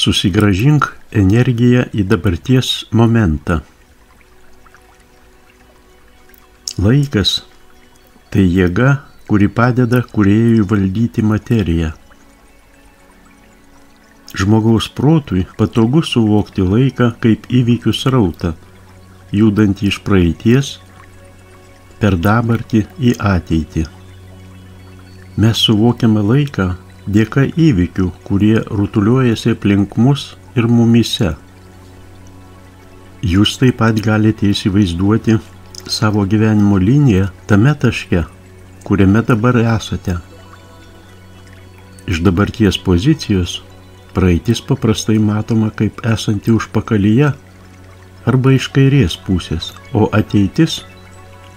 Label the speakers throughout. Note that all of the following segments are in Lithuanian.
Speaker 1: Susigrąžink energiją į dabarties momentą. Laikas – tai jėga, kuri padeda kūrėjui valdyti materiją. Žmogaus protui patogu suvokti laiką kaip įvykių srautą, judantį iš praeities per dabartį į ateitį. Mes suvokiame laiką dėka įvykių, kurie rutuliuojasi aplink mus ir mumyse. Jūs taip pat galite įsivaizduoti savo gyvenimo liniją tame taške, kuriame dabar esate. Iš dabarties pozicijos praeitis paprastai matoma kaip esanti užpakalyje arba iš kairės pusės, o ateitis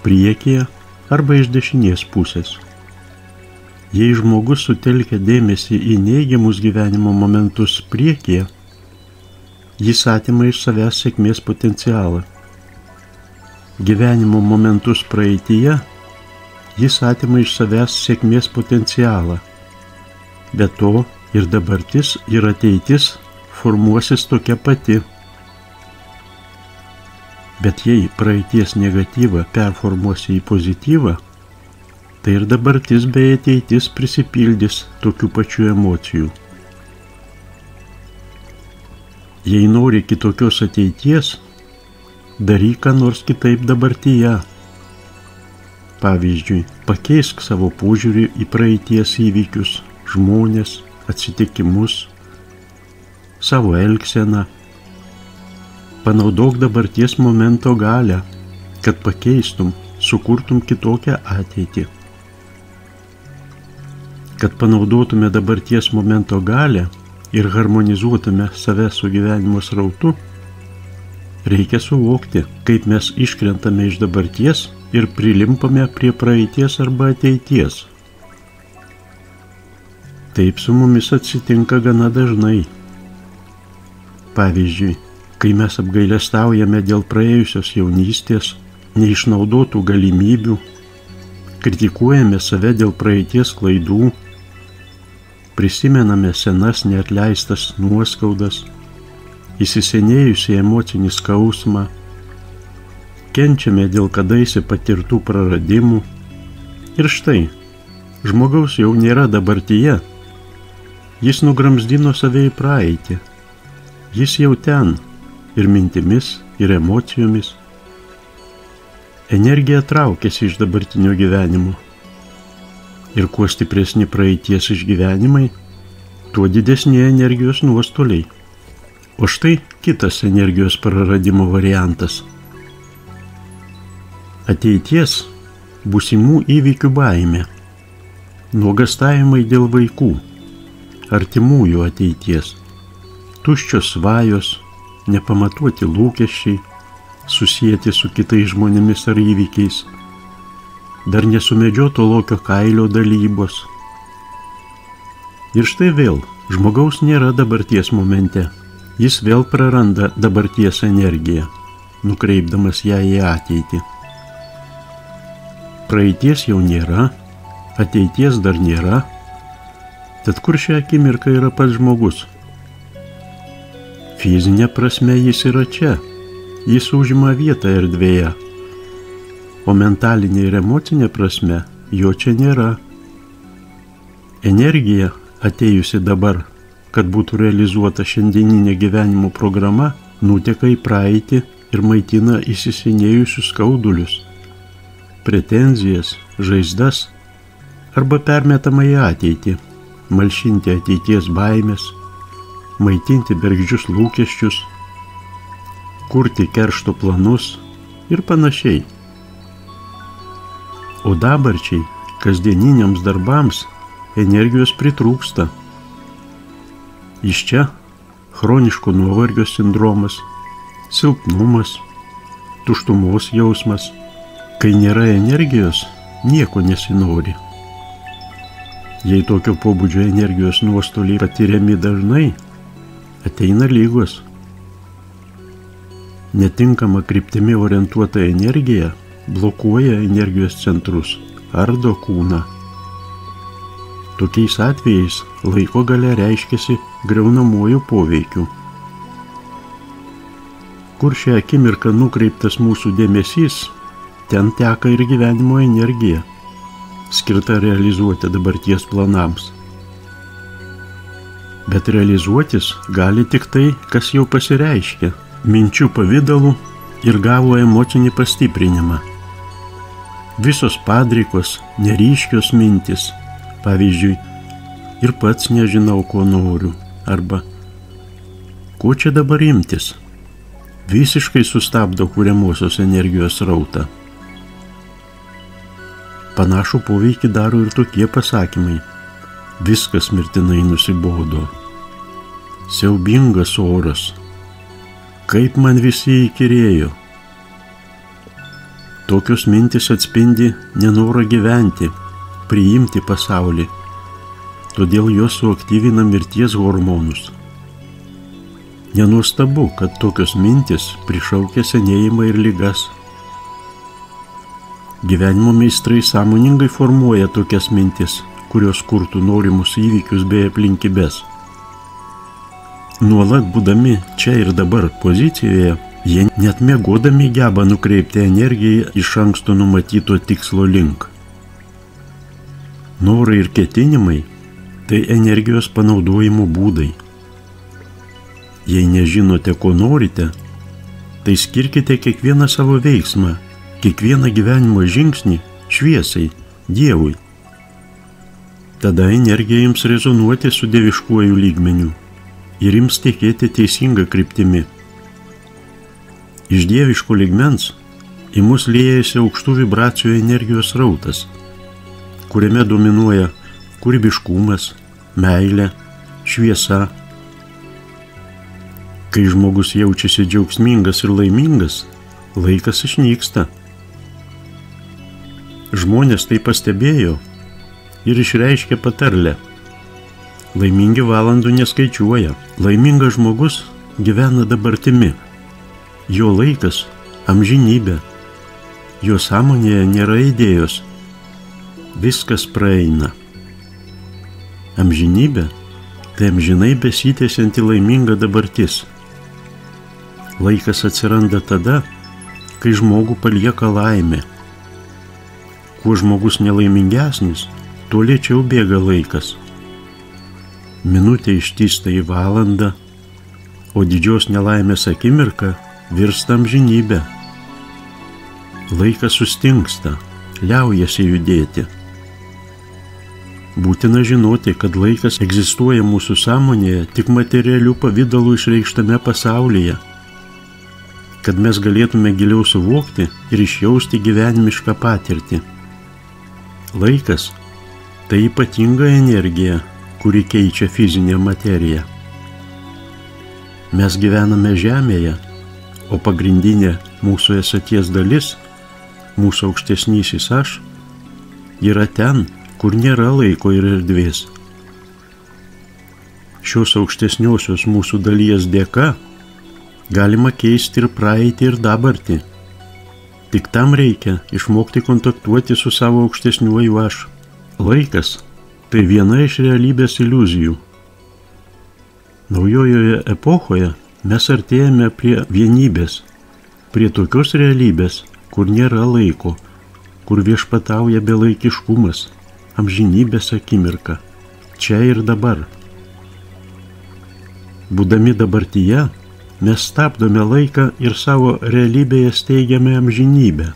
Speaker 1: priekyje arba iš dešinės pusės. Jei žmogus sutelkia dėmesį į neigiamus gyvenimo momentus priekyje, jis atima iš savęs sėkmės potencialą. Gyvenimo momentus praeityje, jis atima iš savęs sėkmės potencialą. Be to ir dabartis ir ateitis formuosis tokia pati. Bet jei praeities negatyvą performuosi į pozityvą, tai ir dabartis bei ateitis prisipildys tokių pačių emocijų. Jei nori kitokios ateities, daryk ką nors kitaip dabartyje. Pavyzdžiui, pakeisk savo požiūrį į praeities įvykius, žmones, atsitikimus, savo elgseną. Panaudok dabarties momento galią, kad pakeistum, sukurtum kitokią ateitį. Kad panaudotume dabarties momento galią ir harmonizuotume save su gyvenimo srautu, reikia suvokti, kaip mes iškrentame iš dabarties ir prilimpame prie praeities arba ateities. Taip su mumis atsitinka gana dažnai. Pavyzdžiui, kai mes apgailestaujame dėl praėjusios jaunystės, neišnaudotų galimybių, kritikuojame save dėl praeities klaidų, prisimename senas neatleistas nuoskaudas, įsisenėjusį emocinį skausmą, kenčiame dėl kadaise patirtų praradimų ir štai, žmogaus jau nėra dabartyje, jis nugramzdino save į praeitį, jis jau ten ir mintimis, ir emocijomis. Energija traukiasi iš dabartinio gyvenimo. Ir kuo stipresni praeities išgyvenimai, tuo didesni energijos nuostoliai. O štai kitas energijos praradimo variantas. Ateities būsimų įvykių baimė, nuogastavimai dėl vaikų, artimųjų ateities, tuščios svajos, nepamatuoti lūkesčiai, susijęti su kitais žmonėmis ar įvykiais, dar nesumedžioto lokio kailio dalybos. Ir štai vėl, žmogaus nėra dabarties momente, jis vėl praranda dabarties energiją, nukreipdamas ją į ateitį. Praeities jau nėra, ateities dar nėra, tad kur šią akimirką yra pats žmogus? Fizinė prasme jis yra čia, jis užima vietą erdvėje, o mentalinė ir emocinė prasme jo čia nėra. Energija, atėjusi dabar, kad būtų realizuota šiandieninė gyvenimo programa, nuteka į praeitį ir maitina įsisenėjusius skaudulius, pretenzijas, žaizdas arba permetama į ateitį, malšinti ateities baimės, maitinti bergždžius lūkesčius, kurti keršto planus ir panašiai. O dabarčiai, kasdieniniams darbams energijos pritrūksta. Iš čia chroniško nuovargio sindromas, silpnumas, tuštumos jausmas. Kai nėra energijos, nieko nesinori. Jei tokio pobūdžio energijos nuostoliai patiriami dažnai, ateina ligos. Netinkama kryptimi orientuota energija blokuoja energijos centrus, ardo kūną. Tokiais atvejais laiko galia reiškiasi griaunamuoju poveikiu. Kur šią akimirką nukreiptas mūsų dėmesys, ten teka ir gyvenimo energija, skirta realizuoti dabarties planams. Bet realizuotis gali tik tai, kas jau pasireiškia, minčių pavidalu ir gavo emocinį pastiprinimą. Visos padrikos, neryškios mintis, pavyzdžiui, ir pats nežinau, ko noriu, arba ko čia dabar imtis, visiškai sustabdo kuriamosios energijos srautą. Panašų poveikį daro ir tokie pasakymai. Viskas mirtinai nusibodo. Siaubingas oras. Kaip man visi įkyrėjo. Tokios mintis atspindi nenorą gyventi, priimti pasaulį. Todėl jos suaktyvina mirties hormonus. Nenuostabu, kad tokios mintis prišaukia senėjimą ir ligas. Gyvenimo meistrai sąmoningai formuoja tokias mintis, kurios kurtų norimus įvykius bei aplinkybės. Nuolat būdami čia ir dabar pozicijoje, jie net miegodami geba nukreipti energiją iš anksto numatyto tikslo link. Norai ir ketinimai – tai energijos panaudojimo būdai. Jei nežinote, ko norite, tai skirkite kiekvieną savo veiksmą, kiekvieną gyvenimo žingsnį šviesai, Dievui. Tada energija jums rezonuoti su dieviškuoju lygmeniu ir jums tekėti teisinga kryptimi. Iš dieviško lygmens į mus liejasi aukštų vibracijų energijos srautas, kuriame dominuoja kūrybiškumas, meilė, šviesa. Kai žmogus jaučiasi džiaugsmingas ir laimingas, laikas išnyksta. Žmonės tai pastebėjo ir išreiškė patarlę. Laimingi valandų neskaičiuoja. Laimingas žmogus gyvena dabartimi. Jo laikas – amžinybė. Jo sąmonėje nėra idėjos. Viskas praeina. Amžinybė – tai amžinai besitęsianti laiminga dabartis. Laikas atsiranda tada, kai žmogų palieka laimė. Kuo žmogus nelaimingesnis, tuo lėčiau bėga laikas. Minutė ištysta į valandą, o didžios nelaimės akimirka virsta amžinybė. Laikas sustingsta, liaujasi judėti. Būtina žinoti, kad laikas egzistuoja mūsų sąmonėje tik materialių pavydalų išreikštame pasaulyje, kad mes galėtume giliau suvokti ir išjausti gyvenimišką patirtį. Laikas – tai ypatinga energija, kuri keičia fizinę materiją. Mes gyvename Žemėje, o pagrindinė mūsų esaties dalis, mūsų aukštesnysis aš, yra ten, kur nėra laiko ir erdvės. Šios aukštesniosios mūsų dalies dėka galima keisti ir praeitį ir dabartį. Tik tam reikia išmokti kontaktuoti su savo aukštesniuoju aš. Laikas – tai viena iš realybės iliuzijų. Naujojoje epochoje mes artėjame prie vienybės, prie tokios realybės, kur nėra laiko, kur viešpatauja belaikiškumas, amžinybės akimirka, čia ir dabar. Būdami dabartyje, mes stabdome laiką ir savo realybėje steigiame amžinybę.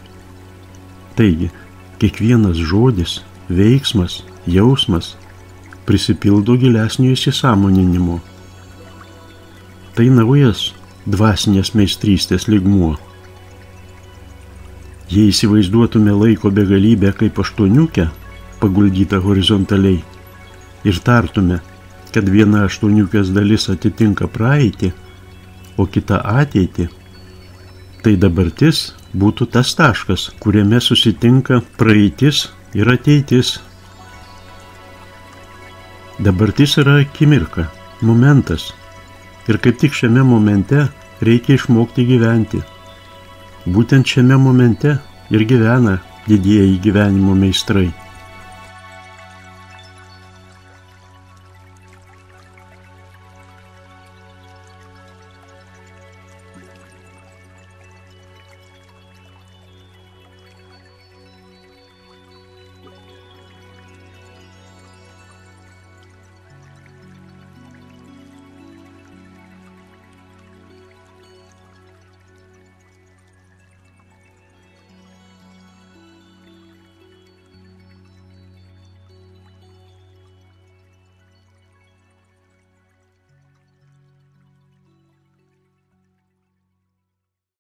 Speaker 1: Taigi, kiekvienas žodis, veiksmas, jausmas prisipildo gilesnio įsisąmoninimo. Tai naujas dvasinės meistrystės lygmuo. Jei įsivaizduotume laiko begalybę kaip aštuoniukę, paguldytą horizontaliai, ir tartume, kad viena aštuoniukės dalis atitinka praeitį, o kita ateitį, tai dabartis būtų tas taškas, kuriame susitinka praeitis ir ateitis. Dabartis yra akimirka, momentas, ir kaip tik šiame momente reikia išmokti gyventi. Būtent šiame momente ir gyvena didieji gyvenimo meistrai.